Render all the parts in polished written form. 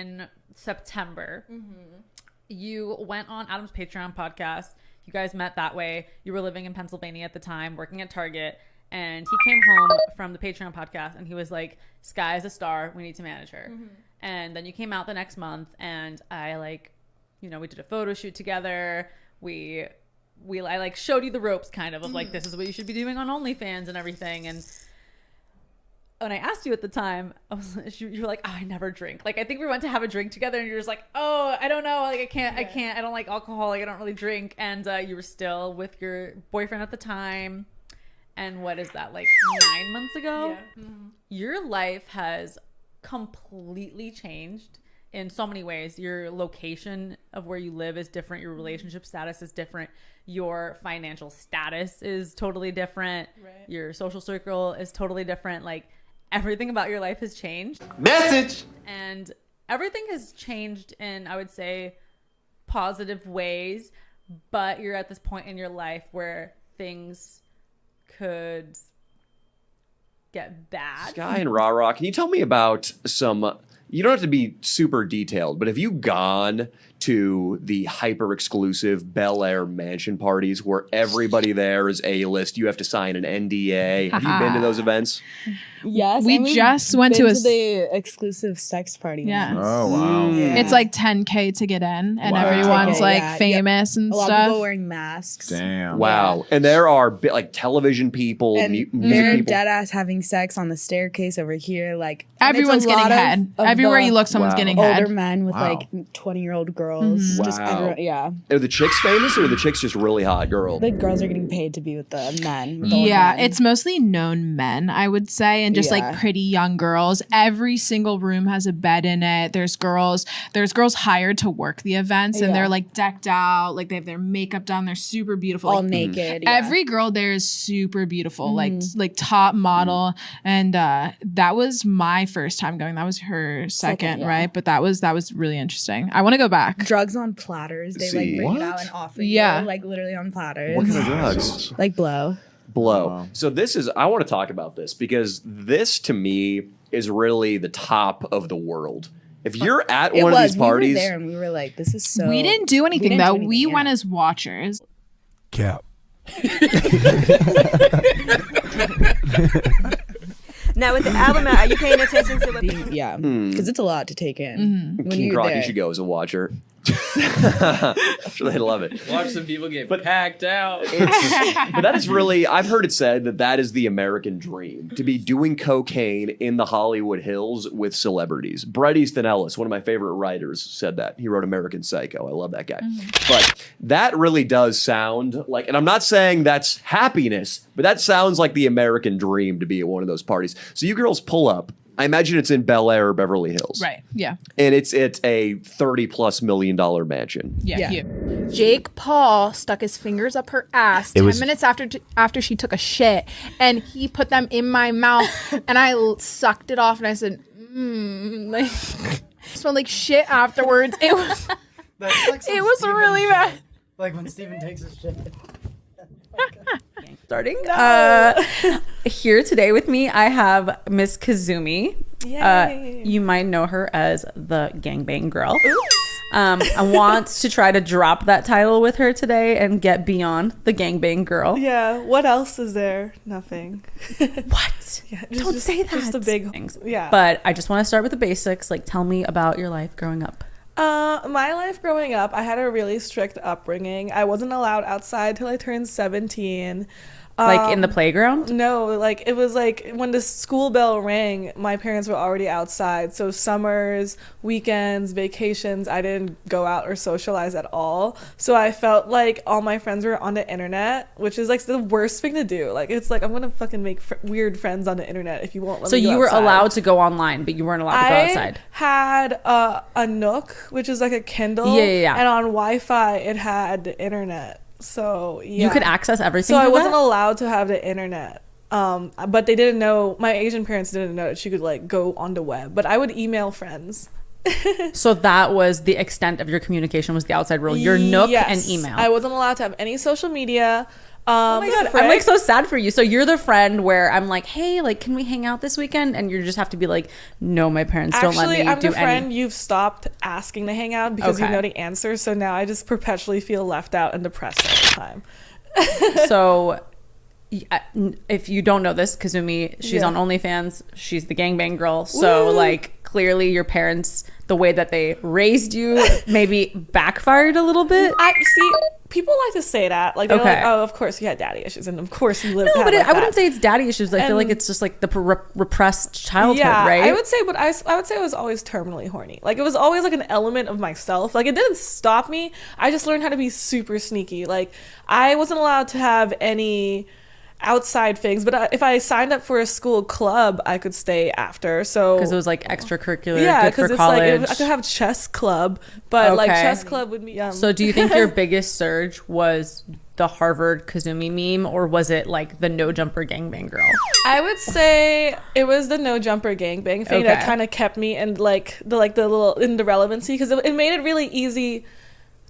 in September. You went on Adam's Patreon podcast. You guys met that way. You were living in Pennsylvania at the time, working at Target. And he came home from the Patreon podcast and he was like, Sky is a star. We need to manage her. And then you came out the next month and I we did a photo shoot together. I showed you the ropes kind of like, this is what you should be doing on OnlyFans and everything. And when I asked you at the time, you were like, oh, I never drink. Like, I think we went to have a drink together and you're just like, oh, I don't know. Like, I don't like alcohol. Like, I don't really drink. And you were still with your boyfriend at the time. And what is that, like 9 months ago? Yeah. Your life has completely changed in so many ways. Your location of where you live is different. Your relationship status is different. Your financial status is totally different. Right. Your social circle is totally different. Like, everything about your life has changed. Message! And everything has changed in, I would say, positive ways. But you're at this point in your life where things could get bad. Sky and Rara, can you tell me about some... You don't have to be super detailed, but have you gone to the hyper exclusive Bel Air mansion parties where everybody there is A-list? You have to sign an NDA. Have you been to those events? Yes. We just went to the exclusive sex party. Yeah. Oh, wow. Yeah. It's like $10K to get in, and Wow. everyone's Okay, like yeah. famous and A lot of stuff. people wearing masks. Damn. Wow. And there are like television people, And music they're people. dead ass having sex on the staircase over here. Like, Everyone's and it's a getting lot head. of Everywhere the you look, someone's Wow. getting older head. men with Wow. like 20-year-old girls. Wow. Just everyone, yeah. Are the chicks famous or are the chicks just really hot girl? The girls are getting paid to be with the men. With the old Yeah, men. it's mostly known men, I would say, and just Yeah. like pretty young girls. Every single room has a bed in it. There's girls hired to work the events, and Yeah. they're like decked out, like they have their makeup done. They're super beautiful. all Like, naked. Yeah. every girl there is super beautiful, like top model. And that was my first time going. That was her second, yeah. right? But that was really interesting. I want to go back. drugs on platters. They See. like bring What? it out and offer Yeah. you, like literally on platters. What kind of drugs? Like blow. Blow. Wow. So I want to talk about this because this to me is really the top of the world. If you're at one of these parties, We were there and we were like, this is so. We didn't do anything didn't do though. anything, We yeah. went as watchers. Cap. Now with the album out, are you paying attention to what? Yeah, because it's a lot to take in. When King you're Croc, there. you should go as a watcher. I'm sure they love it. Watch some people get packed out. But that is really, I've heard it said that is the American dream, to be doing cocaine in the Hollywood Hills with celebrities. Bret Easton Ellis, one of my favorite writers, said that. He wrote American Psycho. I love that guy. But that really does sound like, and I'm not saying that's happiness, but that sounds like the American dream to be at one of those parties. So you girls pull up. I imagine it's in Bel Air or Beverly Hills. Right. Yeah. And it's a $30+ million mansion. Yeah. Yeah. Jake Paul stuck his fingers up her ass 10 minutes after she took a shit, and he put them in my mouth, and I sucked it off, and I said, like, smelled like shit afterwards. It was, it was really bad. Like when Steven takes his shit. Starting. Here today with me, I have Miss Kazumi. You might know her as the gangbang girl. I want to try to drop that title with her today and get beyond the gangbang girl. Yeah, what else is there? Nothing. What? Yeah, Don't say that. Just the big things. Yeah. But I just want to start with the basics. Like, tell me about your life growing up. My life growing up, I had a really strict upbringing. I wasn't allowed outside till I turned 17. Like in the playground? No, like it was like when the school bell rang, my parents were already outside. So summers, weekends, vacations, I didn't go out or socialize at all. So I felt like all my friends were on the internet, which is like the worst thing to do. Like it's like I'm gonna fucking make weird friends on the internet if you won't let So me go you were outside. allowed to go online, but you weren't allowed to go outside. I had a Nook, which is like a Kindle. Yeah. And on Wi-Fi, it had the internet. So yeah, You could access everything. so I through wasn't that? allowed to have the internet. But they didn't know. My Asian parents didn't know that she could like go on the web. But I would email friends. So that was the extent of your communication, was the outside world. Your Nook Yes. and email. I wasn't allowed to have any social media. Oh my God, I'm like so sad for you. So you're the friend where I'm like, hey, like, can we hang out this weekend? And you just have to be like, no, my parents don't let me do anything. Actually, I'm the friend you've stopped asking to hang out because you know the answer. So now I just perpetually feel left out and depressed all the time. So if you don't know this, Kazumi, she's on OnlyFans. She's the gangbang girl. So like clearly your parents, the way that they raised you maybe backfired a little bit. I see. People like to say that, like they're like, "Oh, of course you had daddy issues, and of course you lived." No, but like I wouldn't say it's daddy issues. I feel like it's just like the repressed childhood, right? I would say, but I would say I was always terminally horny. Like it was always like an element of myself. Like it didn't stop me. I just learned how to be super sneaky. Like I wasn't allowed to have any outside things, but if I signed up for a school club, I could stay after. So because it was like extracurricular, yeah, because it's like I could have chess club, but like chess club would be. So do you think your biggest surge was the Harvard Kazumi meme, or was it like the No Jumper gangbang girl? I would say it was the No Jumper gangbang thing that kind of kept me in the little in the relevancy, because it made it really easy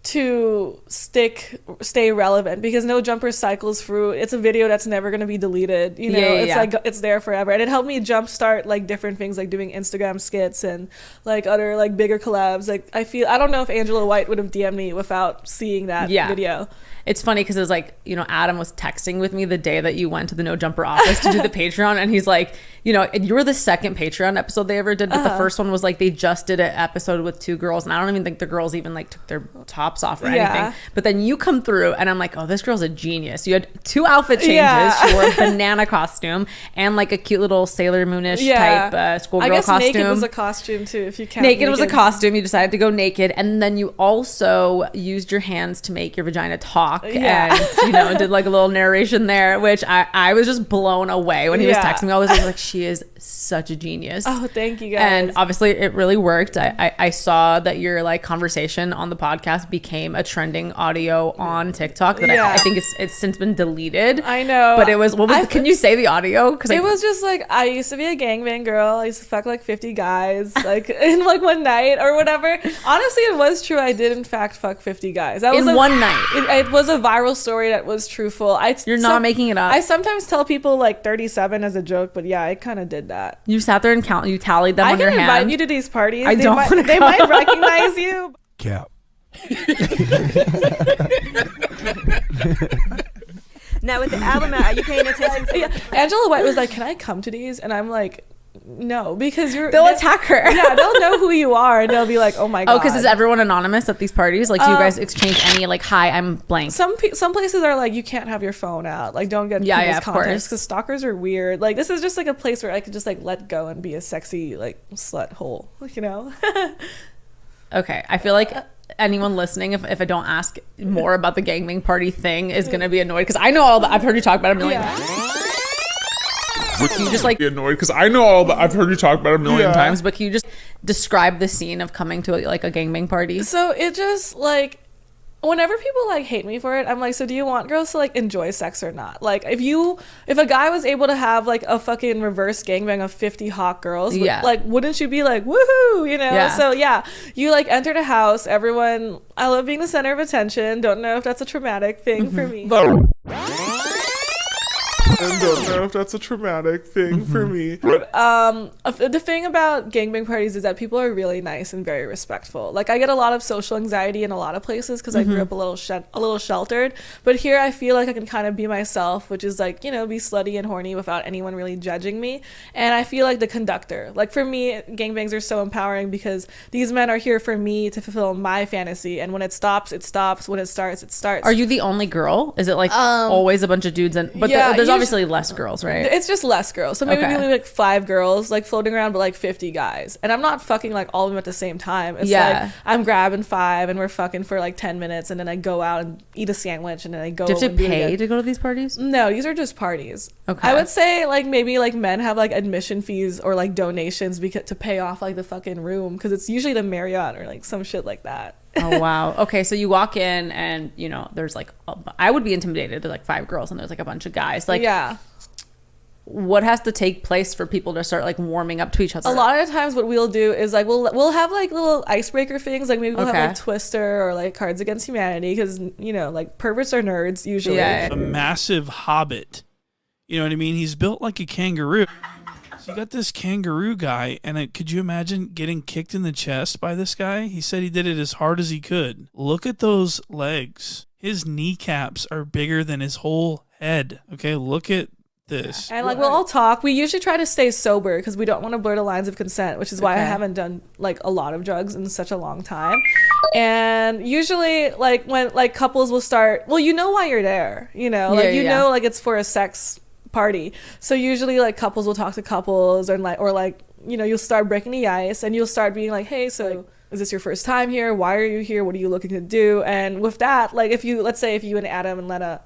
to stay relevant, because No Jumper cycles through. It's a video that's never going to be deleted, you know. It's like it's there forever, and it helped me jumpstart like different things, like doing Instagram skits and like other like bigger collabs. Like I don't know if Angela White would have DM'd me without seeing that video. It's funny because it was like, you know, Adam was texting with me the day that you went to the No Jumper office to do the Patreon, and he's like, you know, you were the second Patreon episode they ever did, but the first one was like they just did an episode with 2 girls, and I don't even think the girls even like took their tops off or anything. But then you come through, and I'm like, oh, this girl's a genius. You had 2 outfit changes. She wore a banana costume and like a cute little Sailor Moonish type schoolgirl costume. I guess naked was a costume too, if you count. Naked was a costume. You decided to go naked, and then you also used your hands to make your vagina talk. And you know, did like a little narration there, which I was just blown away when he was texting me all this. I was like, she is such a genius. Oh, thank you guys. And obviously it really worked. I saw that your like conversation on the podcast became a trending audio on TikTok that I think it's since been deleted. I know, but it was can you say the audio? Because it was just like, I used to be a gangbang girl. I used to fuck like 50 guys like in like one night or whatever. Honestly, it was true. I did in fact fuck 50 guys. That was in one night. It was a viral story that was truthful. You're not making it up. I sometimes tell people like 37 as a joke, but yeah, I kind of did that. You sat there and you tallied them on your hand. I can invite you to these parties. They might recognize you. Cap. Now with the album out, are you paying attention to Angela White was like, can I come to these? And I'm like, no, because they'll attack her. Yeah, they'll know who you are, and they'll be like, oh my God. Oh, because is everyone anonymous at these parties? Like, do you guys exchange any like, hi, I'm blank? Some places are like, you can't have your phone out. Like, don't get people's contacts, because stalkers are weird. Like, this is just like a place where I could just like let go and be a sexy like slut hole, you know. Okay, I feel like anyone listening, if I don't ask more about the gangbang party thing, is gonna be annoyed, because I know all that. I've heard you talk about it a million times. Can you just like be annoyed, because I know all that. I've heard you talk about it a million times, but can you just describe the scene of coming to like a gangbang party? So it just like, whenever people like hate me for it, I'm like, so do you want girls to like enjoy sex or not? Like if a guy was able to have like a fucking reverse gangbang of 50 hot girls, like wouldn't you be like, woohoo, you know? So yeah, you like entered a house, everyone, I love being the center of attention. Don't know if that's a traumatic thing for me. And don't know if that's a traumatic thing for me. The thing about gangbang parties is that people are really nice and very respectful. Like I get a lot of social anxiety in a lot of places because I grew up a little sheltered. But here I feel like I can kind of be myself, which is like, you know, be slutty and horny without anyone really judging me. And I feel like the conductor. Like for me, gangbangs are so empowering because these men are here for me to fulfill my fantasy. And when it stops, it stops. When it starts, it starts. Are you the only girl? Is it like always a bunch of dudes? But there's obviously less girls, right? It's just less girls. So maybe only like 5 girls like floating around, but like 50 guys. And I'm not fucking like all of them at the same time. It's like I'm grabbing 5 and we're fucking for like 10 minutes, and then I go out and eat a sandwich, and then I go. Do you have to pay to go to these parties? No, these are just parties. Okay. I would say like maybe like men have like admission fees or like donations to pay off like the fucking room, because it's usually the Marriott or like some shit like that. Oh wow. Okay, so you walk in and you know there's like I would be intimidated. There's like 5 girls and there's like a bunch of guys. Like what has to take place for people to start like warming up to each other? A lot of times what we'll do is like we'll have like little icebreaker things, like maybe we'll have like Twister or like Cards Against Humanity, because you know, like perverts are nerds usually. A massive hobbit, you know what I mean? He's built like a kangaroo. So you got this kangaroo guy, and could you imagine getting kicked in the chest by this guy? He said he did it as hard as he could. Look at those legs. His kneecaps are bigger than his whole head. Okay, look at this. And like we'll all talk. We usually try to stay sober because we don't want to blur the lines of consent, which is why I haven't done like a lot of drugs in such a long time. And usually like when like couples will start, well, you know why you're there, you know, like you know, like it's for a sex party. So usually like couples will talk to couples, and like, or like, you know, you'll start breaking the ice and you'll start being like, hey, so is this your first time here? Why are you here? What are you looking to do? And with that, like if you, let's say if you and Adam and Lena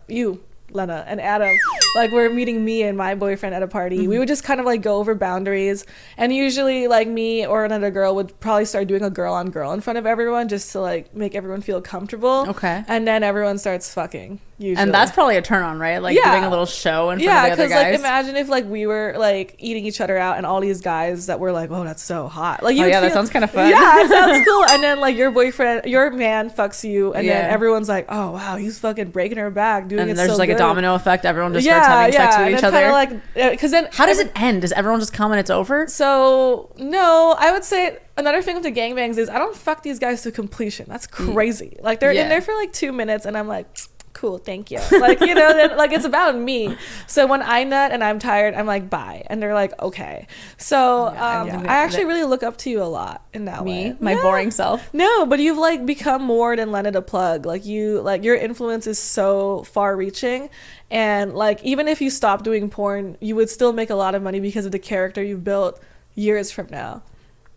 and Adam, like we're meeting me and my boyfriend at a party, we would just kind of like go over boundaries. And usually like me or another girl would probably start doing a girl on girl in front of everyone just to like make everyone feel comfortable. Okay. And then everyone starts fucking. Usually. And that's probably a turn on, right? Like doing a little show in front of the other guys. Like imagine if like we were like eating each other out and all these guys that were like, oh, that's so hot. Like you that sounds kind of fun. Yeah, it sounds cool. And then like your man fucks you, and then everyone's like, oh wow, he's fucking breaking her back, doing it so good. And there's like a domino effect. Everyone just starts having sex with each other. Like, because then how does it end? Does everyone just come and it's over? So no, I would say another thing with the gangbangs is I don't fuck these guys to completion. That's crazy. Like they're in there for like 2 minutes, and I'm like, cool, thank you. Like, you know, then, like it's about me. So when I nut and I'm tired, I'm like, bye. And they're like, okay. So I actually really look up to you a lot in that way. My boring self. No, but you've like become more than Lena the Plug. Like you, like your influence is so far reaching. And like, even if you stop doing porn, you would still make a lot of money because of the character you've built years from now.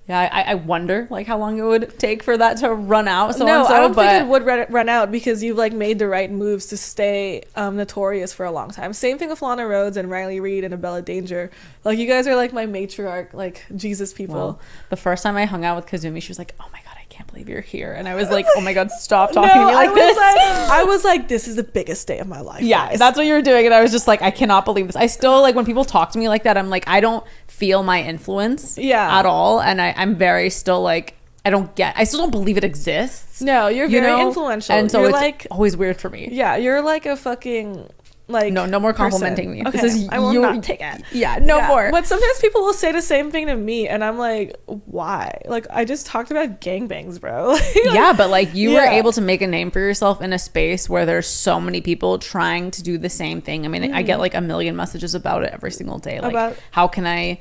Yeah, I wonder like how long it would take for that to run out. I don't think it would run out because you've like made the right moves to stay notorious for a long time. Same thing with Lana Rhoades and Riley Reid and Abella Danger. Like you guys are like my matriarch, like Jesus people. Well, the first time I hung out with Kazumi, she was like, oh my God, I can't believe you're here. And I was like, oh my God, stop talking to me like this. I was like, this is the biggest day of my life. Yeah, guys. That's what you were doing. And I was just like, I cannot believe this. I still like when people talk to me like that, I'm like, I don't feel my influence at all. And I'm very still like, I still don't believe it exists. No, you're very influential. And so you're it's like, always weird for me. Yeah, you're like a fucking like no more complimenting me. Okay, I will not take it. Yeah, no more. But sometimes people will say the same thing to me, and I'm like, why? Like I just talked about gangbangs, bro. Yeah, but like you were able to make a name for yourself in a space where there's so many people trying to do the same thing. I mean, I get like a million messages about it every single day. Like, how can I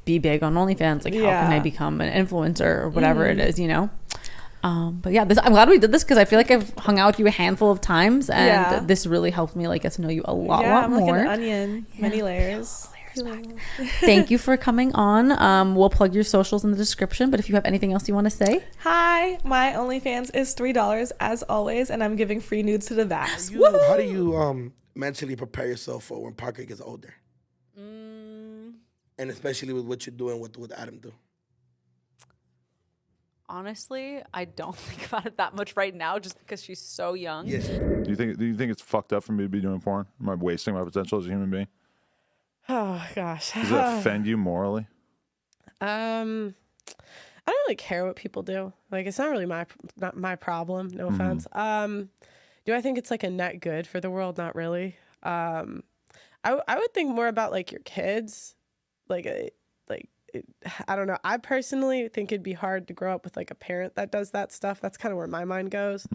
be big on OnlyFans? Like, how can I become an influencer or whatever it is, you know? But yeah, I'm glad we did this because I feel like I've hung out with you a handful of times, and this really helped me like get to know you a lot I'm more. like an onion, many layers. Thank you for coming on. We'll plug your socials in the description, but if you have anything else you want to say. Hi, my OnlyFans is $3 as always, and I'm giving free nudes to the vast. How do you mentally prepare yourself for when Parker gets older? And especially with what you're doing with Adam do. Honestly, I don't think about it that much right now just because she's so young. Yes. Do you think it's fucked up for me to be doing porn? Am I wasting my potential as a human being? Oh gosh. Does that offend you morally? I don't really care what people do. Like it's not really my problem. No offense. Do I think it's like a net good for the world? Not really. I would think more about like your kids, I don't know. I personally think it'd be hard to grow up with like a parent that does that stuff. That's kind of where my mind goes.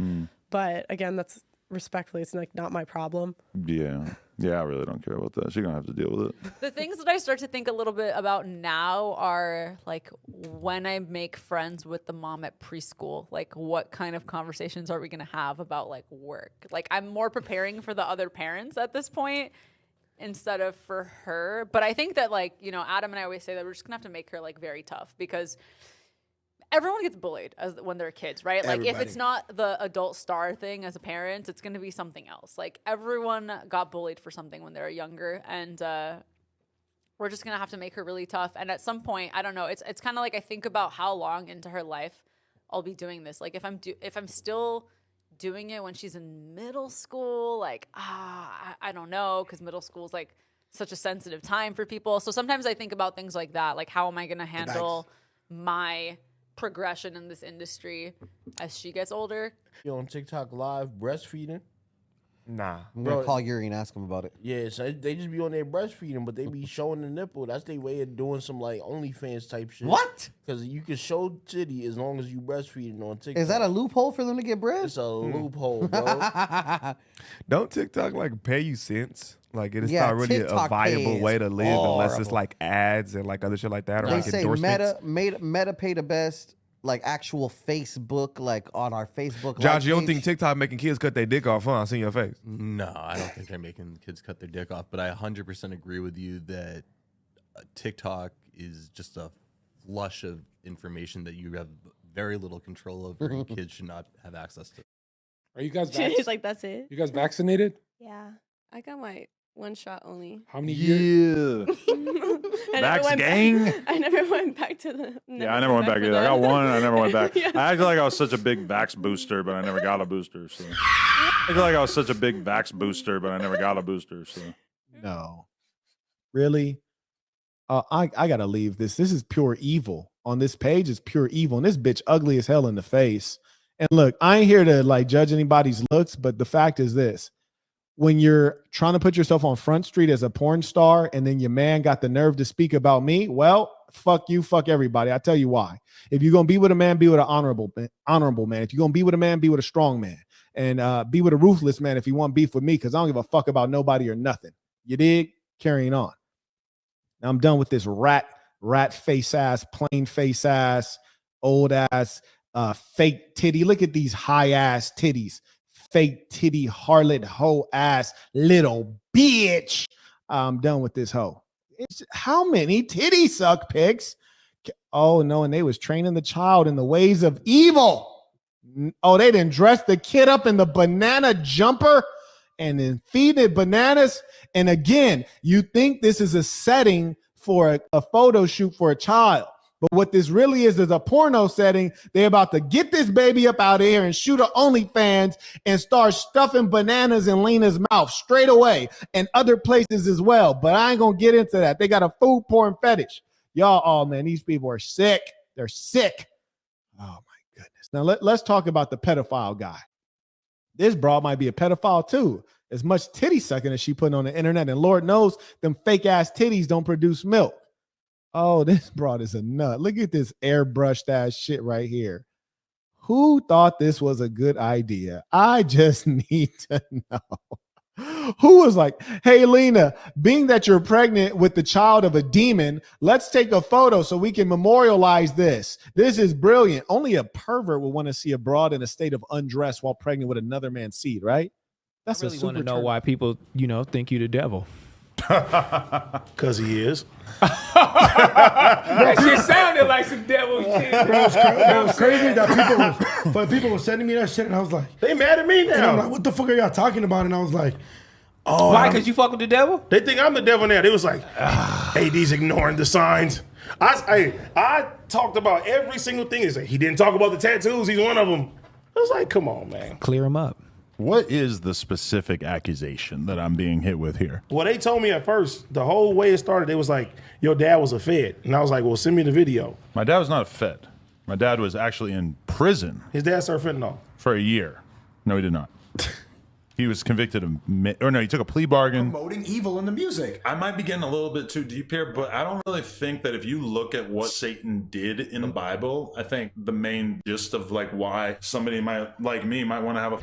But again, that's respectfully, it's like not my problem. Yeah, I really don't care about that. She's gonna have to deal with it. The things that I start to think a little bit about now are like when I make friends with the mom at preschool, like what kind of conversations are we gonna have about like work? Like I'm more preparing for the other parents at this point instead of for her. But I think that like, you know, Adam and I always say that we're just gonna have to make her like very tough because everyone gets bullied when they're kids, right? Like if it's not the adult star thing as a parent, it's gonna be something else. Like everyone got bullied for something when they were younger, and we're just gonna have to make her really tough. And at some point, I don't know, it's kind of like I think about how long into her life I'll be doing this. Like if I'm still doing it when she's in middle school, like I don't know, because middle school is like such a sensitive time for people. So sometimes I think about things like that, like how am I going to handle my progression in this industry as she gets older. You on TikTok live breastfeeding? Nah, I'm gonna call Yuri and ask him about it. Yeah, so they just be on there breastfeeding, but they be showing the nipple. That's their way of doing some like OnlyFans type shit. What? Because you can show titty as long as you breastfeeding on TikTok. Is that a loophole for them to get bread? It's a loophole, bro. Don't TikTok like pay you cents? Like it is Yeah, not really TikTok a viable pays way to live unless it's horrible. like ads and like other shit like that or They like say endorsements. Meta pay the best, like actual Facebook, like on our Facebook. Josh, like you don't page. think TikTok making kids cut their dick off, huh? I seen your face. No, I don't think they're making kids cut their dick off, but I 100% agree with you that TikTok is just a flush of information that you have very little control over and kids should not have access to. Are you guys He's like, that's it. You guys vaccinated? Yeah, I got my one shot only. How many years? Vax gang? I never went back to the. Yeah, I never went back either. I got one and I never went back. I acted like I was such a big Vax booster, but I never got a booster. So I acted like I was such a big Vax booster, but I never got a booster. So No. Really? I gotta leave this. This is pure evil. On this page is pure evil. And this bitch ugly as hell in the face. And look, I ain't here to like judge anybody's looks, but the fact is this. When you're trying to put yourself on Front Street as a porn star and then your man got the nerve to speak about me, well, fuck you, fuck everybody. I tell you why. If you're going to be with a man, be with an honorable man. If you're going to be with a man, be with a strong man. And be with a ruthless man if you want beef with me, because I don't give a fuck about nobody or nothing. You dig? Carrying on. Now I'm done with this rat face ass, plain face ass, old ass, fake titty. Look at these high ass titties. Fake titty, harlot, hoe ass, little bitch. I'm done with this hoe. How many titty suck pics? Oh, no, and they was training the child in the ways of evil. Oh, they didn't dress the kid up in the banana jumper and then feed it bananas. And again, you think this is a setting for a photo shoot for a child. But what this really is a porno setting. They're about to get this baby up out of here and shoot a OnlyFans and start stuffing bananas in Lena's mouth straight away and other places as well. But I ain't going to get into that. They got a food porn fetish. Y'all, oh, man, these people are sick. They're sick. Oh, my goodness. Now, let's talk about the pedophile guy. This broad might be a pedophile, too. As much titty sucking as she putting on the internet. And Lord knows them fake-ass titties don't produce milk. Oh, this broad is a nut. Look at this airbrushed ass shit right here. Who thought this was a good idea? I just need to know. Who was like, hey, Lena, being that you're pregnant with the child of a demon, let's take a photo so we can memorialize this. This is brilliant. Only a pervert would want to see a broad in a state of undress while pregnant with another man's seed, right? That's I really want to know why people, think you the devil. Because he is. That shit sounded like some devil shit. Bro, it was crazy that people were sending me that shit, and I was like, they mad at me now. And I'm like, what the fuck are y'all talking about? And I was like, oh. Why? Because you fuck with the devil? They think I'm the devil now. They was like, AD's ignoring the signs. I talked about every single thing. He didn't talk about the tattoos. He's one of them. I was like, come on, man. Clear him up. What is the specific accusation that I'm being hit with here? Well, they told me at first, the whole way it started, they was like, your dad was a Fed. And I was like, well, send me the video. My dad was not a Fed. My dad was actually in prison. His dad served fentanyl. For a year. No, he did not. He was convicted of, he took a plea bargain. Promoting evil in the music. I might be getting a little bit too deep here, but I don't really think that if you look at what Satan did in the Bible, I think the main gist of like why somebody might want to have a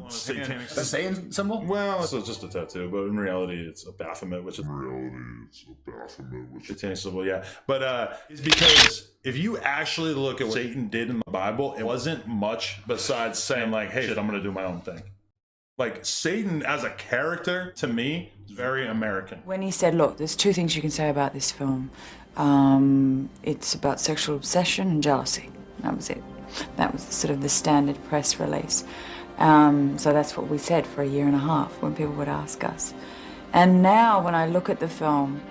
satanic The Satan symbol? Well, so it's just a tattoo, but in reality, it's a Baphomet, which is satanic symbol, yeah. But it's because if you actually look at what Satan did in the Bible, it wasn't much besides saying like, "Hey, shit, I'm going to do my own thing." Like Satan as a character, to me, is very American. When he said, "Look, there's two things you can say about this film. It's about sexual obsession and jealousy." That was it. That was sort of the standard press release. So that's what we said for a year and a half when people would ask us. And now when I look at the film,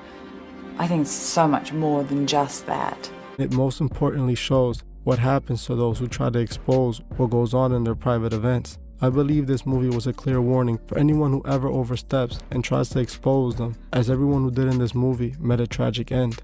I think it's so much more than just that. It most importantly shows what happens to those who try to expose what goes on in their private events. I believe this movie was a clear warning for anyone who ever oversteps and tries to expose them, as everyone who did in this movie met a tragic end.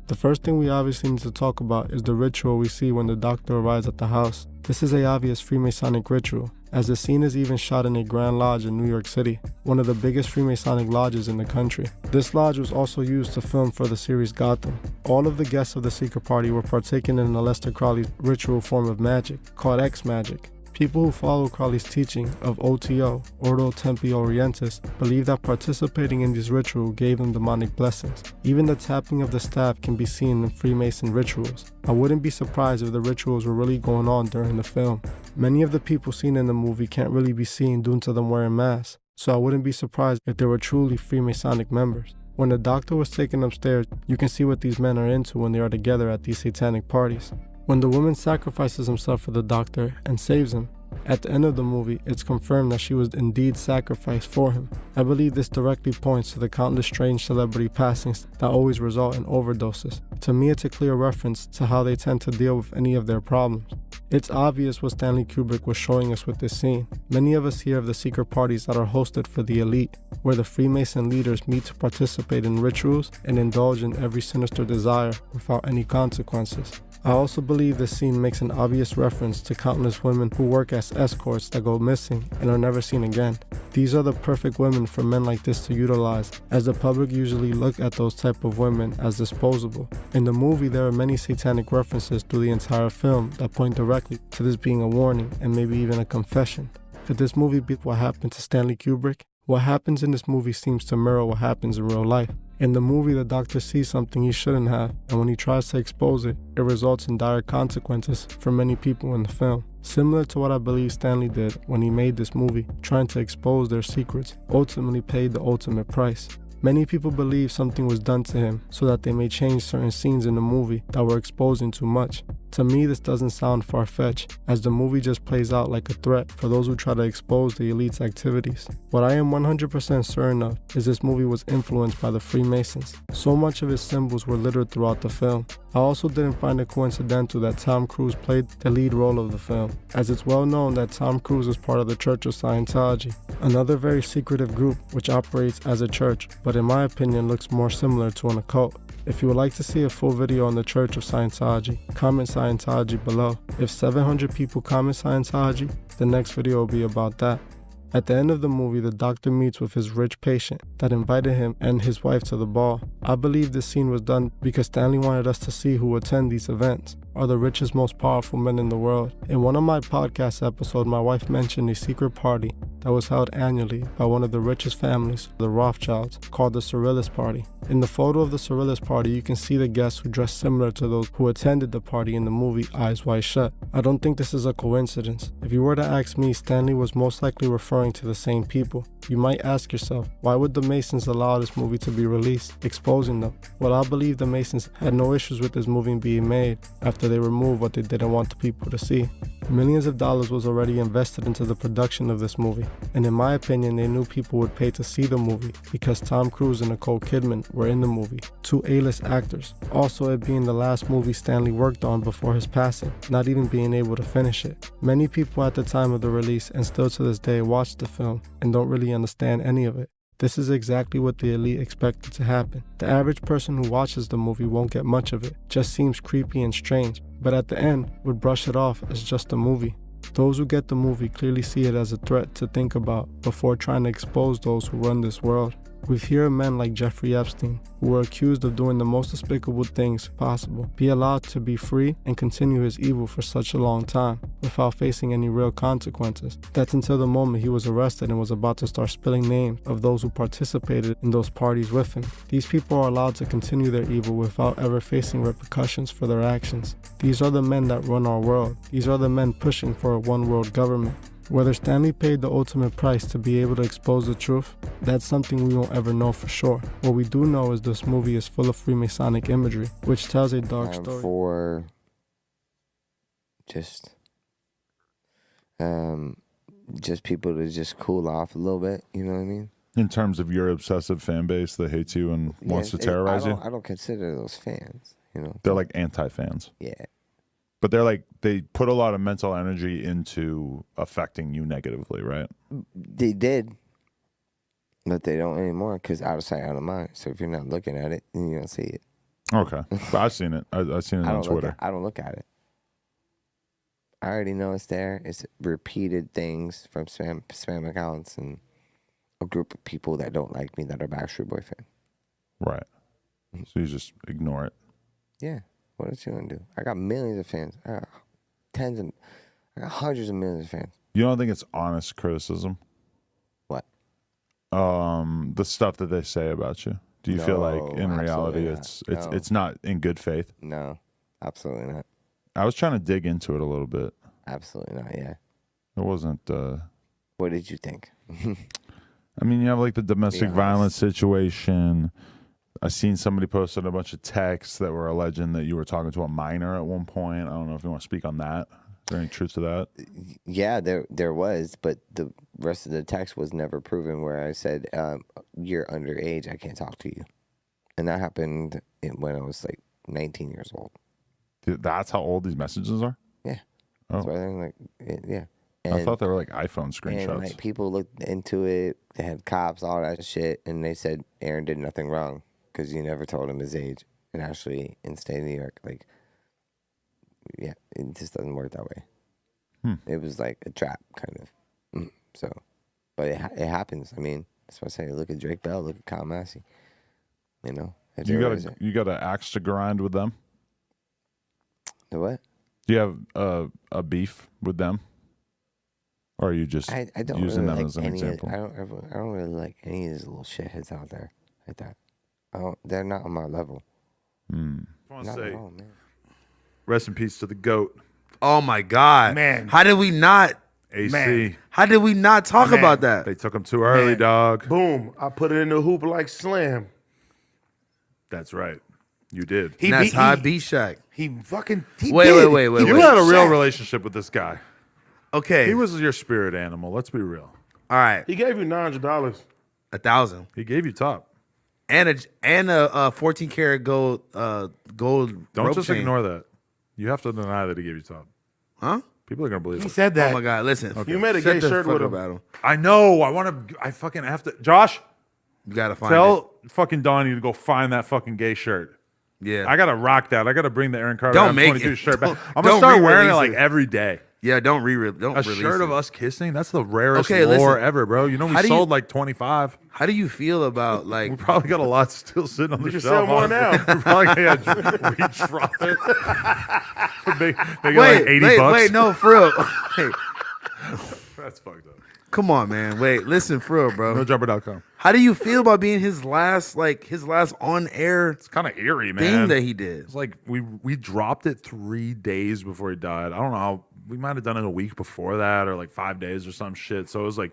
The first thing we obviously need to talk about is the ritual we see when the doctor arrives at the house. This is a obvious Freemasonic ritual, as the scene is even shot in a Grand Lodge in New York City, one of the biggest Freemasonic lodges in the country. This lodge was also used to film for the series Gotham. All of the guests of the secret party were partaking in Aleister Crowley's ritual form of magic, called X-Magic. People who follow Crowley's teaching of OTO, Ordo Templi Orientis, believe that participating in this ritual gave them demonic blessings. Even the tapping of the staff can be seen in Freemason rituals. I wouldn't be surprised if the rituals were really going on during the film. Many of the people seen in the movie can't really be seen due to them wearing masks, so I wouldn't be surprised if they were truly Freemasonic members. When the doctor was taken upstairs, you can see what these men are into when they are together at these satanic parties. When the woman sacrifices herself for the doctor and saves him, at the end of the movie, it's confirmed that she was indeed sacrificed for him. I believe this directly points to the countless strange celebrity passings that always result in overdoses. To me, it's a clear reference to how they tend to deal with any of their problems. It's obvious what Stanley Kubrick was showing us with this scene. Many of us hear of the secret parties that are hosted for the elite, where the Freemason leaders meet to participate in rituals and indulge in every sinister desire without any consequences. I also believe this scene makes an obvious reference to countless women who work as escorts that go missing and are never seen again. These are the perfect women for men like this to utilize, as the public usually look at those type of women as disposable. In the movie, there are many satanic references through the entire film that point directly to this being a warning and maybe even a confession. Could this movie be what happened to Stanley Kubrick? What happens in this movie seems to mirror what happens in real life. In the movie, the doctor sees something he shouldn't have, and when he tries to expose it, it results in dire consequences for many people in the film. Similar to what I believe Stanley did when he made this movie, trying to expose their secrets, ultimately paid the ultimate price. Many people believe something was done to him so that they may change certain scenes in the movie that were exposing too much. To me, this doesn't sound far-fetched, as the movie just plays out like a threat for those who try to expose the elite's activities. What I am 100% certain of is this movie was influenced by the Freemasons. So much of its symbols were littered throughout the film. I also didn't find it coincidental that Tom Cruise played the lead role of the film, as it's well known that Tom Cruise is part of the Church of Scientology, another very secretive group which operates as a church, but in my opinion looks more similar to an occult. If you would like to see a full video on the Church of Scientology, comment Scientology below. If 700 people comment Scientology, the next video will be about that. At the end of the movie, the doctor meets with his rich patient that invited him and his wife to the ball. I believe this scene was done because Stanley wanted us to see who attend these events are the richest, most powerful men in the world. In one of my podcast episodes, my wife mentioned a secret party that was held annually by one of the richest families, the Rothschilds, called the Surrealist Party. In the photo of the Surrealist Party, you can see the guests who dress similar to those who attended the party in the movie Eyes Wide Shut. I don't think this is a coincidence. If you were to ask me, Stanley was most likely referring to the same people. You might ask yourself, why would the Masons allow this movie to be released, exposing them? Well, I believe the Masons had no issues with this movie being made after they removed what they didn't want the people to see. Millions of dollars was already invested into the production of this movie, and in my opinion, they knew people would pay to see the movie because Tom Cruise and Nicole Kidman were in the movie, two A-list actors. Also, it being the last movie Stanley worked on before his passing, not even being able to finish it. Many people at the time of the release and still to this day watch the film and don't really understand any of it. This is exactly what the elite expected to happen. The average person who watches the movie won't get much of it, just seems creepy and strange, but at the end would brush it off as just a movie. Those who get the movie clearly see it as a threat to think about before trying to expose those who run this world. We hear of men like Jeffrey Epstein, who were accused of doing the most despicable things possible, be allowed to be free and continue his evil for such a long time, without facing any real consequences. That's until the moment he was arrested and was about to start spilling names of those who participated in those parties with him. These people are allowed to continue their evil without ever facing repercussions for their actions. These are the men that run our world. These are the men pushing for a one-world government. Whether Stanley paid the ultimate price to be able to expose the truth, that's something we won't ever know for sure. What we do know is this movie is full of Freemasonic imagery, which tells a dark story. For just people to just cool off a little bit, you know what I mean? In terms of your obsessive fan base that hates you and wants to terrorize you? I don't consider those fans, you know? They're like anti-fans. Yeah. But they're like, they put a lot of mental energy into affecting you negatively, right? They did, but they don't anymore because out of sight, out of mind. So if you're not looking at it, then you don't see it. Okay, but I've seen it. I've seen it on Twitter. I don't look at it. I already know it's there. It's repeated things from spam accounts and a group of people that don't like me that are Backstreet Boy fans. Right. So you just ignore it. Yeah. What else you gonna do? I got millions of fans. I got hundreds of millions of fans. You don't think it's honest criticism? What? The stuff that they say about you. Do you feel like in reality it's not in good faith? No, absolutely not. I was trying to dig into it a little bit. Absolutely not. Yeah. It wasn't. What did you think? I mean, you have like the domestic violence situation. I seen somebody posted a bunch of texts that were alleging that you were talking to a minor at one point. I don't know if you want to speak on that. Is there any truth to that? Yeah, there was, but the rest of the text was never proven. Where I said, "You're underage. I can't talk to you," and that happened when I was like 19 years old. Dude, that's how old these messages are? Yeah. Oh. So I think yeah. I thought they were like iPhone screenshots. And like people looked into it. They had cops, all that shit, and they said Aaron did nothing wrong because you never told him his age. And actually, in the state of New York, like, yeah, it just doesn't work that way. It was like a trap, kind of. So, but it happens. I mean, that's what I say. Look at Drake Bell. Look at Kyle Massey. You know, You got an axe to grind with them. The what? Do you have a beef with them, or are you just I don't using really them like as an example? I don't really like any of these little shitheads out there like that. They're not on my level. I want to Not say, at all, man. rest in peace to the GOAT. Oh my God, Man. How did we not? AC. Man. How did we not talk Man. about that? They took him too early, Man. dog. Boom. I put it in the hoop like slam. That's right. You did. And that's high B Shack. He fucking. Wait. You had a real relationship with this guy. Okay. He was your spirit animal. Let's be real. All right. He gave you $900. 1,000. He gave you top. And a 14 karat gold gold. Don't rope just chain. ignore that. You have to deny that he gave you top. Huh? People are gonna believe He it. said that. Oh my God! Listen, You made a Shut gay the shirt fuck with up, him. Adam. I know. I fucking have to. Josh, You gotta find tell fucking Donnie to go find that fucking gay shirt. it. Yeah. I gotta rock that. I gotta bring the Aaron Carter Don't make 22 it. shirt back. Don't- I'm gonna don't start wearing it re-release like it. every day. Yeah. Don't release shirt of it. us kissing. That's the rarest Okay, lore listen. ever, bro. You know we How do sold you- like 25. How do you feel about like? We probably got a lot still sitting on the can shelf. sell more honestly. now. We probably got reach drop it. They got like wait, 80 wait, bucks. wait! No, for real. Hey, That's fucked up. come on, man. Wait, listen, for real, bro. NoJumper.com. How do you feel about being his last on air? It's kind of eerie, man. Thing that he did. It's like we dropped it 3 days before he died. I don't know how we might have done it a week before that or like 5 days or some shit. So it was like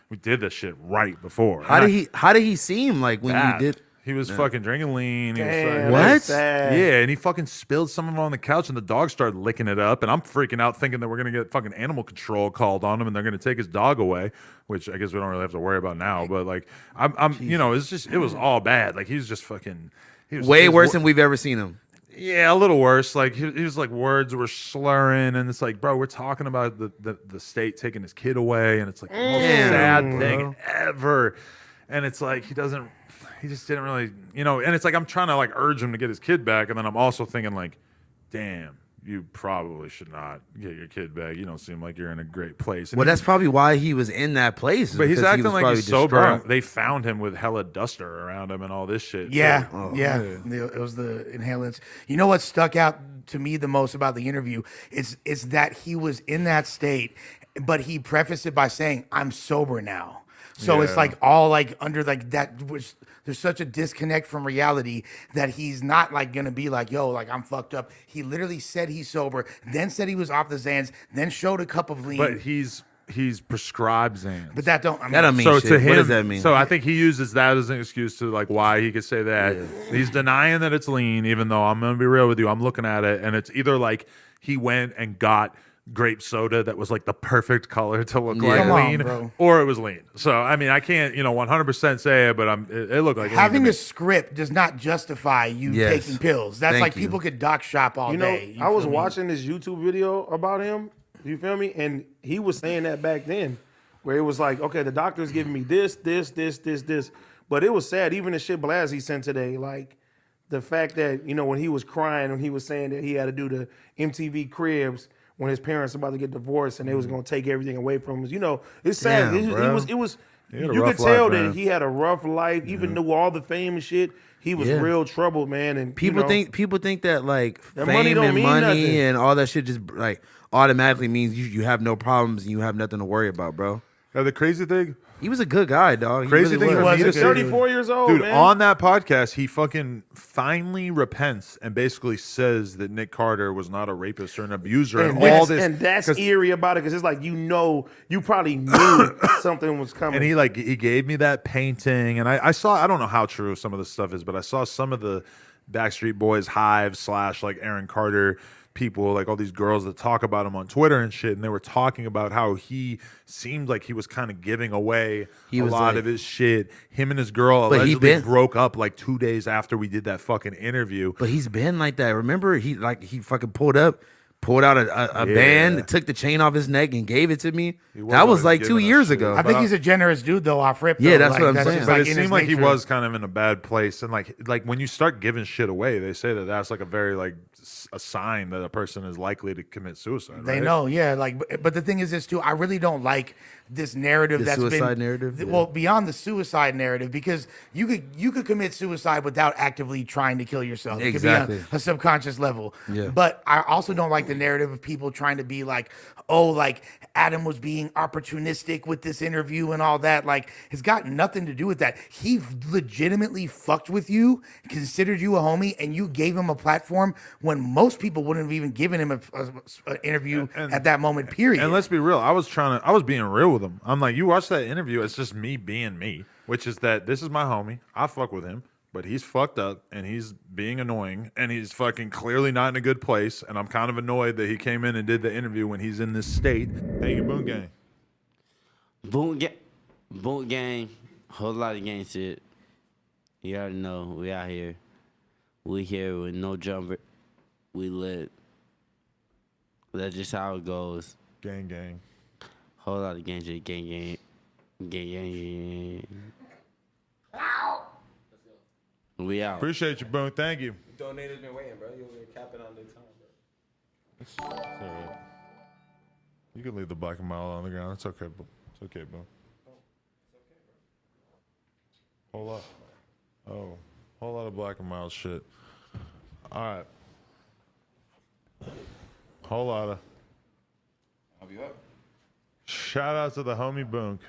we did this shit right before. How did he seem like when Bad. you did? He was fucking drinking lean. He was Damn, What? that's sad. yeah, and he fucking spilled some of it on the couch, and the dog started licking it up. And I'm freaking out, thinking that we're gonna get fucking animal control called on him, and they're gonna take his dog away, which I guess we don't really have to worry about now. But like, I'm you know, it was all bad. Like he's just fucking. He was Way worse than we've ever seen him. Yeah, a little worse. Like he was like words were slurring, and it's like, bro, we're talking about the state taking his kid away, and it's like the most sad thing ever. And it's like he just didn't really, you know. And it's like I'm trying to like urge him to get his kid back, and then I'm also thinking like, damn, you probably should not get your kid back. You don't seem like you're in a great place. And Well, that's probably why he was in that place. but he's because he acting was like probably he's sober. distraught. They found him with hella duster around him and all this shit. Yeah, So- yeah. It was the inhalants. You know what stuck out to me the most about the interview is that he was in that state, but he prefaced it by saying, "I'm sober now." So it's Yeah. like all like under like that was there's such a disconnect from reality that he's not like gonna be like, yo, like I'm fucked up. He literally said he's sober, then said he was off the Xans, then showed a cup of lean. But he's prescribed Xans. But that don't. I mean, That don't mean So shit. to him, What does that mean? So I think he uses that as an excuse to like why he could say that. He's denying that it's lean, even though I'm gonna be real with you. I'm looking at it, and it's either like he went and got grape soda that was like the perfect color to look Yeah. like Come on, lean, bro. or it was lean. So I mean, I can't 100% say it, but it looked like Having it a script does not justify you Yes. taking pills. That's Thank like you. people could doc shop all day. You I was feel me? watching this YouTube video about him. You feel me? And he was saying that back then, where it was like, okay, the doctor's giving me this. But it was sad. Even the shit Blasey sent today, like the fact that, when he was crying, when he was saying that he had to do the MTV Cribs when his parents were about to get divorced and they was going to take everything away from him. It's sad. Damn, bro. It was He had a you rough could tell life, that man. he had a rough life, even knew all the fame and shit. He was Yeah. real troubled, man. And People think that like That fame money don't and mean money nothing. and all that shit just like automatically means you have no problems and you have nothing to worry about, bro. The crazy thing, he was a good guy, dog. He crazy really thing for me to say, 34 years old, dude. man. On that podcast, he fucking finally repents and basically says that Nick Carter was not a rapist or an abuser, and all this. And that's eerie about it because it's like you probably knew something was coming. And he gave me that painting, and I saw, I don't know how true some of this stuff is, but I saw some of the Backstreet Boys hive / like Aaron Carter people, like all these girls that talk about him on Twitter and shit, and they were talking about how he seemed like he was kind of giving away a lot of his shit. Him and his girl But he allegedly been- broke up like 2 days after we did that fucking interview. But he's been like that. Remember, he fucking pulled out a band, took the chain off his neck and gave it to me. That was like 2 years ago. I think he's a generous dude though. Off rip. Yeah, though. that's Like, what I'm saying. just, But like, it in seemed his like he nature. was kind of in a bad place, and like when you start giving shit away, they say that that's like a very like a sign that a person is likely to commit suicide. They right? know, yeah. Like, but the thing is this too. I really don't like this narrative. The That's suicide been, narrative? Well, beyond the suicide narrative, because you could commit suicide without actively trying to kill yourself. It could be Exactly. on a subconscious level. Yeah. But I also don't like the narrative of people trying to be like, oh, like Adam was being opportunistic with this interview and all that. Like, it's got nothing to do with that. He legitimately fucked with you, considered you a homie, and you gave him a platform when most people wouldn't have even given him an interview at that moment, period. And let's be real, I was being real with him. I'm like, you watch that interview, it's just me being me, which is that this is my homie. I fuck with him, but he's fucked up and he's being annoying and he's fucking clearly not in a good place. And I'm kind of annoyed that he came in and did the interview when he's in this state. Thank you, Boom Gang. Boot gang, whole lot of gang shit. You already know, we out here. We here with No Jumper. We lit. That's just how it goes. Gang. Whole lot of gang shit, gang. We out. Appreciate you, Boom. Thank you. Donators been waiting, bro. You over there capping on their time, bro. It's all right. You can leave the black and mild on the ground. It's okay, Boom. It's okay, Boom. Whole lot. Oh, whole lot of black and mild shit. All right. Whole lot of. I'll be up. Shout out to the homie Boonk.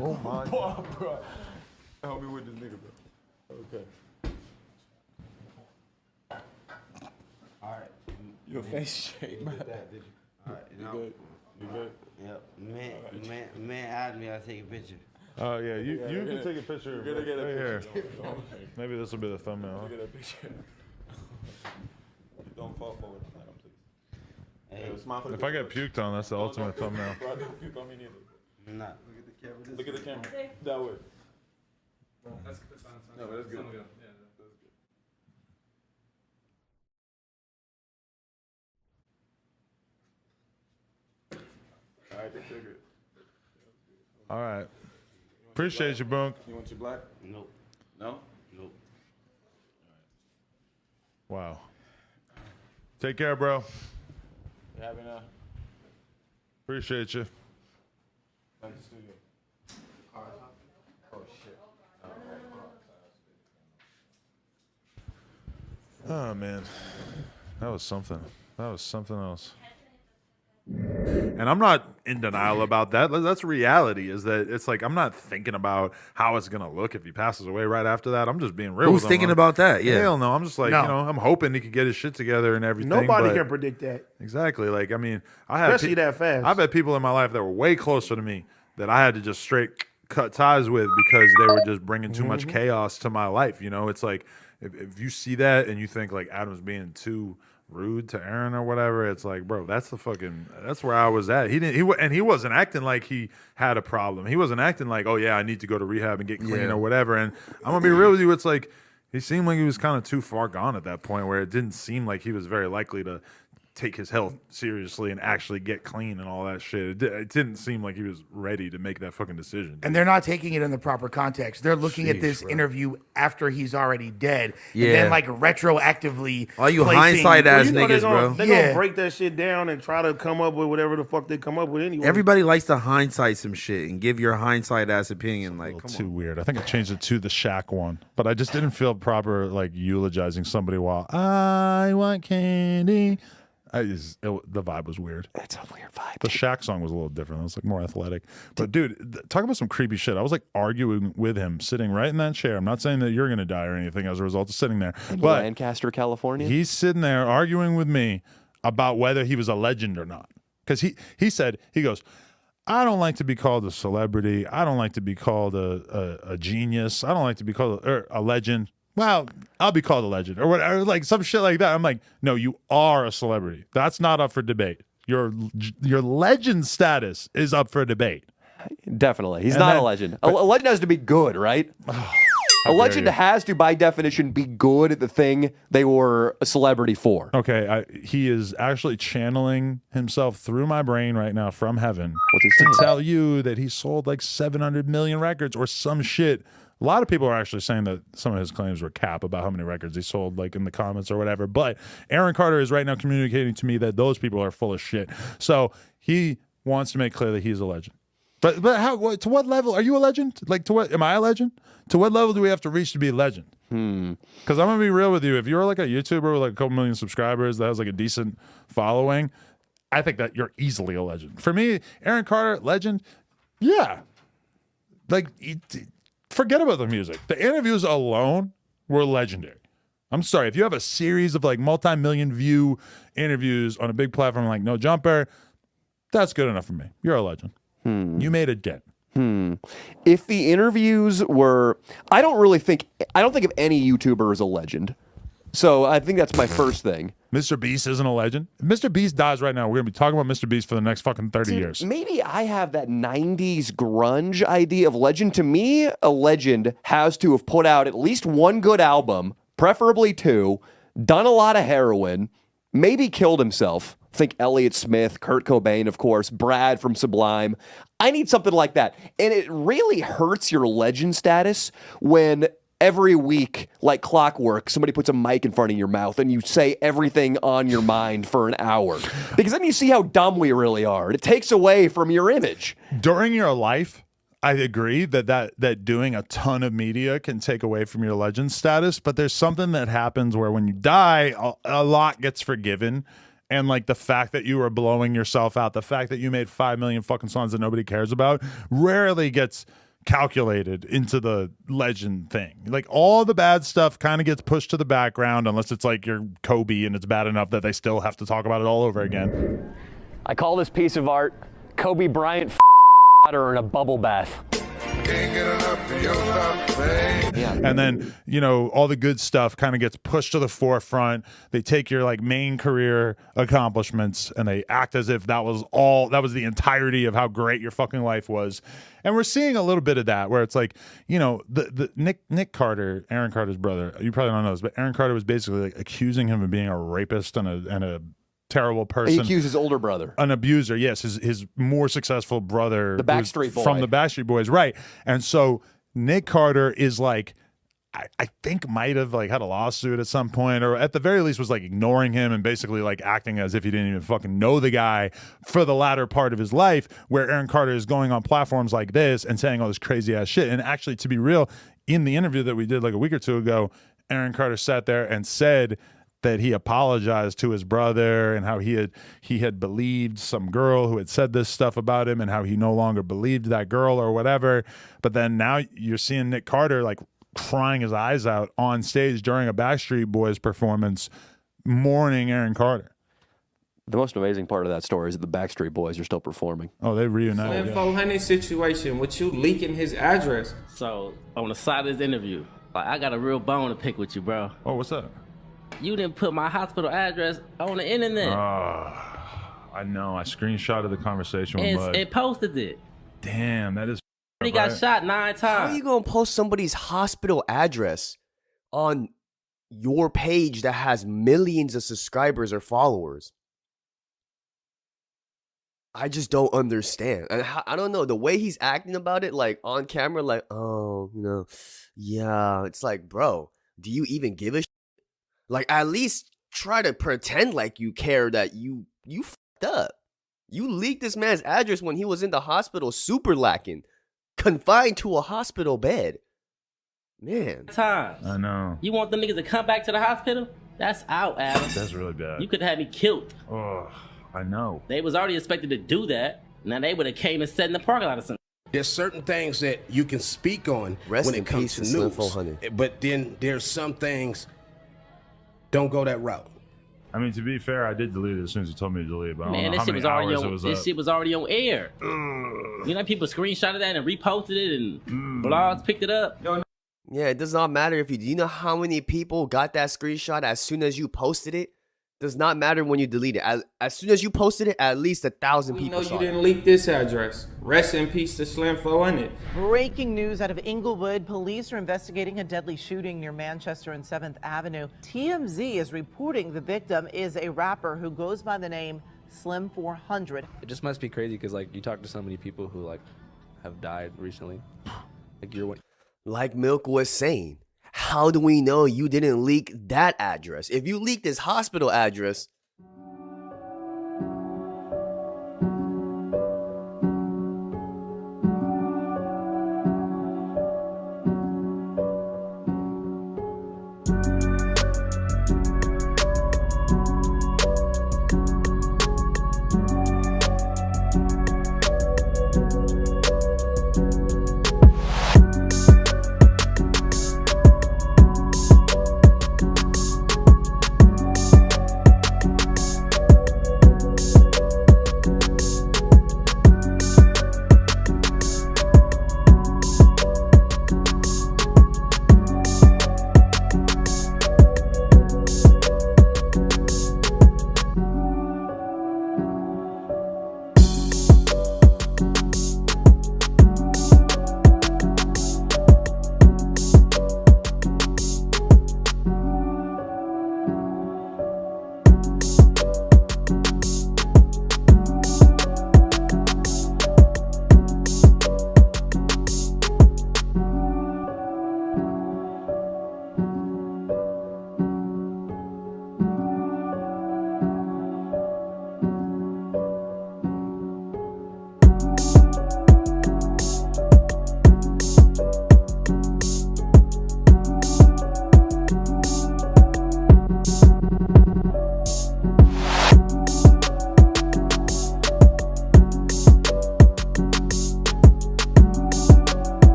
Oh my God, bro. Help me with this nigga, bro. Okay. All right. Your face shake, bro. All right, You no. good? You good? Yep. Man asked me, I'll take a picture. Oh yeah, you can take a picture You're gonna get a right picture. here. Maybe this will be the thumbnail. Huh? Get a picture. Don't fall forward, Adam, please. Hey, smile for the If I get camera. puked on, that's the ultimate thumbnail. Bro, don't puke on me neither. Nah. Look at the camera. That way. That's fine. No, but that's good. Yeah, that's good. All right, they're good. All right. Appreciate you, Boonk. You want your black? Nope. No? Nope. Wow. Take care, bro. You having a Appreciate you. back to studio? Oh shit. Oh man, that was something. That was something else. And I'm not in denial about that. That's reality. Is that it's like I'm not thinking about how it's gonna look if he passes away right after that. I'm just being real. Who's with him. thinking about that? Yeah. Hell no. I'm just like No. I'm hoping he could get his shit together and everything. Nobody but- can predict that. Exactly. Like I mean, I had Especially that fast. I've had people in my life that were way closer to me that I had to just straight cut ties with because they were just bringing too much chaos to my life. You know, it's like if you see that and you think like Adam's being too rude to Aaron or whatever, it's like, bro, that's where I was at. He wasn't acting like he had a problem. He wasn't acting like, oh yeah, I need to go to rehab and get clean or whatever. And I'm gonna be real with you, it's like he seemed like he was kind of too far gone at that point, where it didn't seem like he was very likely to take his health seriously and actually get clean and all that shit. It didn't seem like he was ready to make that fucking decision. And they're not taking it in the proper context. They're looking at this interview after he's already dead. Yeah. And then like retroactively. All you hindsight ass niggas, bro. They're gonna break that shit down and try to come up with whatever the fuck they come up with anyway. Everybody likes to hindsight some shit and give your hindsight ass opinion. Like, come too weird. I think I changed it to the Shaq one, but I just didn't feel proper like eulogizing somebody while I want candy. The vibe was weird. It's a weird vibe. The Shaq song was a little different. It was like more athletic. But dude, talk about some creepy shit. I was like arguing with him, sitting right in that chair. I'm not saying that you're gonna die or anything as a result of sitting there. In but Lancaster, California. he's sitting there arguing with me about whether he was a legend or not. Because he goes, I don't like to be called a celebrity. I don't like to be called a genius. I don't like to be called a legend. Well, I'll be called a legend or whatever, like some shit like that. I'm like, no, you are a celebrity. That's not up for debate. Your legend status is up for debate. Definitely. He's not a legend. A legend has to be good, right? A legend has to, by definition, be good at the thing they were a celebrity for. Okay, he is actually channeling himself through my brain right now from heaven to tell you that he sold like 700 million records or some shit. A lot of people are actually saying that some of his claims were cap about how many records he sold, like in the comments or whatever. But Aaron Carter is right now communicating to me that those people are full of shit. So he wants to make clear that he's a legend. But how? To what level are you a legend? Like, to what? Am I a legend? To what level do we have to reach to be a legend? Because I'm gonna be real with you. If you're like a YouTuber with like a couple million subscribers that has like a decent following, I think that you're easily a legend. For me, Aaron Carter, legend. Yeah, like. Forget about the music. The interviews alone were legendary. I'm sorry. If you have a series of like multi-million view interviews on a big platform like No Jumper, that's good enough for me. You're a legend. You made a dent. If the interviews were, I don't think of any YouTuber as a legend. So I think that's my first thing. Mr. Beast isn't a legend. If Mr. Beast dies right now, we're going to be talking about Mr. Beast for the next fucking 30 years. Maybe I have that 90s grunge idea of legend. To me, a legend has to have put out at least one good album, preferably two, done a lot of heroin, maybe killed himself. Think Elliott Smith, Kurt Cobain, of course, Brad from Sublime. I need something like that. And it really hurts your legend status when every week, like clockwork, somebody puts a mic in front of your mouth and you say everything on your mind for an hour. Because then you see how dumb we really are. It takes away from your image. During your life, I agree that doing a ton of media can take away from your legend status, but there's something that happens where when you die, a lot gets forgiven. And like the fact that you were blowing yourself out, the fact that you made 5 million fucking songs that nobody cares about, rarely gets calculated into the legend thing. Like all the bad stuff kind of gets pushed to the background unless it's like you're Kobe and it's bad enough that they still have to talk about it all over again. I call this piece of art Kobe Bryant water in a bubble bath. Yeah. And then, you know, all the good stuff kind of gets pushed to the forefront. They take your like main career accomplishments and they act as if that was the entirety of how great your fucking life was. And we're seeing a little bit of that where it's like, you know, the Nick Carter, Aaron Carter's brother, you probably don't know this, but Aaron Carter was basically like accusing him of being a rapist and a terrible person. He accused his older brother. An abuser, yes. His more successful brother. The Backstreet Boy. From the Backstreet Boys, right. And so Nick Carter is like, I think might have like had a lawsuit at some point, or at the very least was like ignoring him and basically like acting as if he didn't even fucking know the guy for the latter part of his life, where Aaron Carter is going on platforms like this and saying all this crazy ass shit. And actually, to be real, in the interview that we did like a week or two ago, Aaron Carter sat there and said that he apologized to his brother and how he had believed some girl who had said this stuff about him and how he no longer believed that girl or whatever. But then now you're seeing Nick Carter like crying his eyes out on stage during a Backstreet Boys performance, mourning Aaron Carter. The most amazing part of that story is that the Backstreet Boys are still performing. Oh, they reunited. Slim 400 situation with you leaking his address. So on the side of this interview, Like, I got a real bone to pick with you, bro. Oh, what's up? You didn't put my hospital address on the internet. I know. I screenshotted the conversation with Mud. And posted it. Damn, that is. He got shot 9 times. How are you gonna post somebody's hospital address on your page that has millions of subscribers or followers? I just don't understand. And I don't know the way he's acting about it, like on camera, like, oh, yeah. It's like, bro, do you even give a shit? Like, at least try to pretend like you care that you fucked up. You leaked this man's address when he was in the hospital, super lacking, confined to a hospital bed. Man. Times. I know. You want them niggas to come back to the hospital? That's out, Adam. That's really bad. You could have me killed. Oh, I know. They was already expected to do that. Now they would have came and sat in the parking lot or something. There's certain things that you can speak on when it comes to news. But then there's some things, don't go that route. I mean, to be fair, I did delete it as soon as you told me to delete it. But I don't know this how shit many was already hours on. it was This up. shit was already on air. You know, people screenshotted that and reposted it, and blogs picked it up. Yeah, it does not matter if you. Do you know how many people got that screenshot as soon as you posted it? Does not matter when you delete it. As soon as you posted it, at least 1,000 people We know saw you it. didn't leak this address. Rest in peace to Slim 400. Breaking news out of Inglewood. Police are investigating a deadly shooting near Manchester and 7th Avenue. TMZ is reporting the victim is a rapper who goes by the name Slim 400. It just must be crazy because, like, you talk to so many people who, like, have died recently. Like, you're one. Like Milk was saying, how do we know you didn't leak that address? If you leaked his hospital address,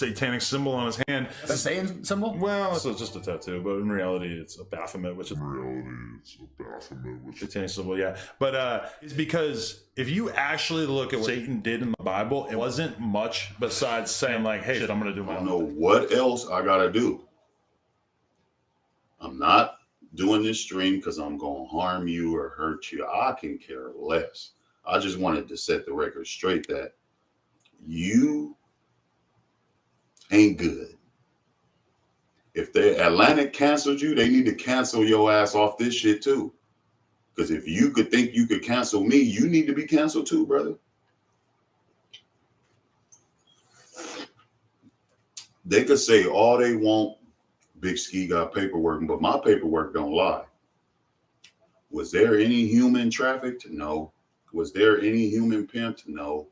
satanic symbol on his hand. That's a Satan symbol? Well, so it's just a tattoo, but in reality, it's a Baphomet, which is satanic symbol, yeah. But it's because if you actually look at what Satan did in the Bible, it wasn't much besides saying like, "Hey, shit, I'm gonna do my own." know what else I gotta do. I'm not doing this stream because I'm gonna harm you or hurt you. I can care less. I just wanted to set the record straight that you ain't good. If the Atlantic canceled you, they need to cancel your ass off this shit too. Because if you could think you could cancel me, you need to be canceled too, brother. They could say all they want. Big Ski got paperwork, but my paperwork don't lie. Was there any human trafficked? No. Was there any human pimped? No.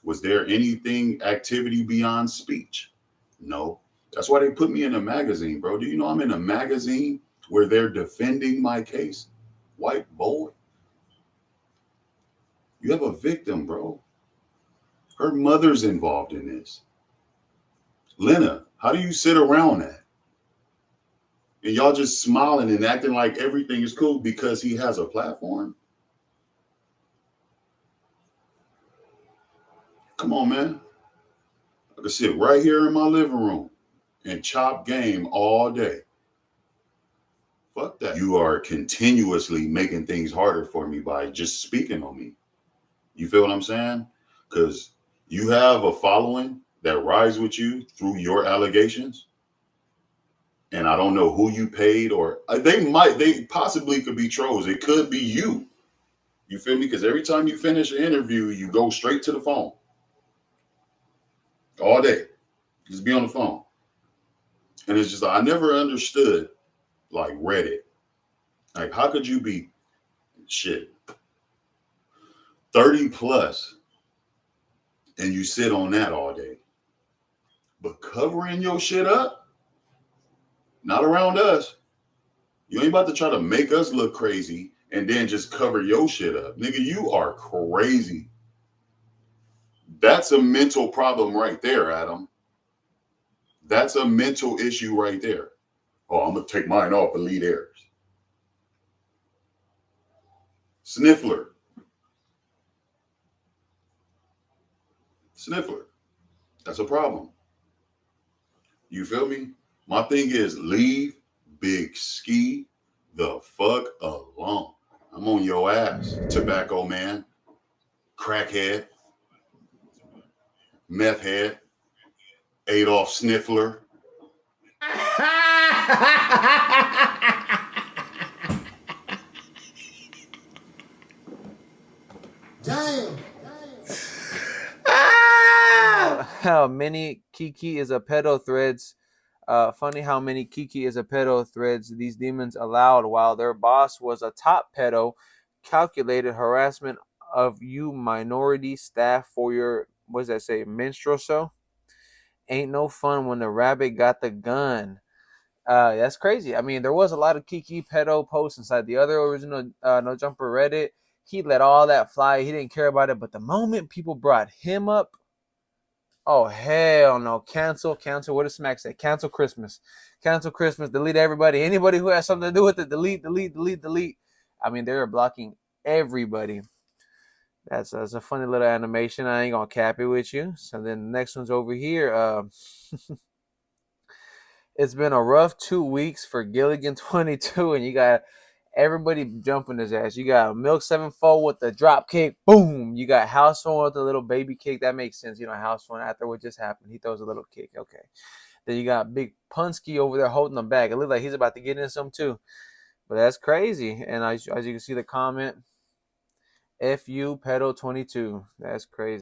Was there anything activity beyond speech? No. That's why they put me in a magazine, bro. Do you know I'm in a magazine where they're defending my case? White boy. You have a victim, bro. Her mother's involved in this. Lena, how do you sit around that? And y'all just smiling and acting like everything is cool because he has a platform? Come on, man. I could sit right here in my living room and chop game all day. Fuck that. You are continuously making things harder for me by just speaking on me. You feel what I'm saying? Because you have a following that rides with you through your allegations. And I don't know who you paid, or they possibly could be trolls. It could be you. You feel me? Because every time you finish an interview, you go straight to the phone. All day. Just be on the phone. And it's just, I never understood, like, Reddit. Like, how could you be, 30 plus, and you sit on that all day? But covering your shit up? Not around us. You ain't about to try to make us look crazy and then just cover your shit up. Nigga, you are crazy. That's a mental problem right there, Adam. That's a mental issue right there. Oh, I'm going to take mine off Elite Airs. Sniffler. That's a problem. You feel me? My thing is, leave Big Ski the fuck alone. I'm on your ass, tobacco man, crackhead, meth head, Adolf Sniffler. Damn. How many Kiki is a pedo threads. Funny how many Kiki is a pedo threads these demons allowed while their boss was a top pedo. Calculated harassment of you minority staff for your, what does that say, menstrual show? Ain't no fun when the rabbit got the gun. That's crazy. I mean, there was a lot of Kiki pedo posts inside the other original No Jumper Reddit. He let all that fly. He didn't care about it. But the moment people brought him up, oh, hell no. Cancel. What does Smack say? Cancel Christmas. Cancel Christmas. Delete everybody. Anybody who has something to do with it, delete. I mean, they're blocking everybody. That's a funny little animation. I ain't going to cap it with you. So then the next one's over here. It's been a rough 2 weeks for Gilligan22, and you got everybody jumping his ass. You got Milk 7-4 with the drop kick. Boom. You got House Phone with the little baby kick. That makes sense. You know, House Phone, after what just happened, he throws a little kick. Okay. Then you got Big Punsky over there holding them back. It looks like he's about to get in some too. But that's crazy. And as you can see the comment, FU Pedo 22. That's crazy.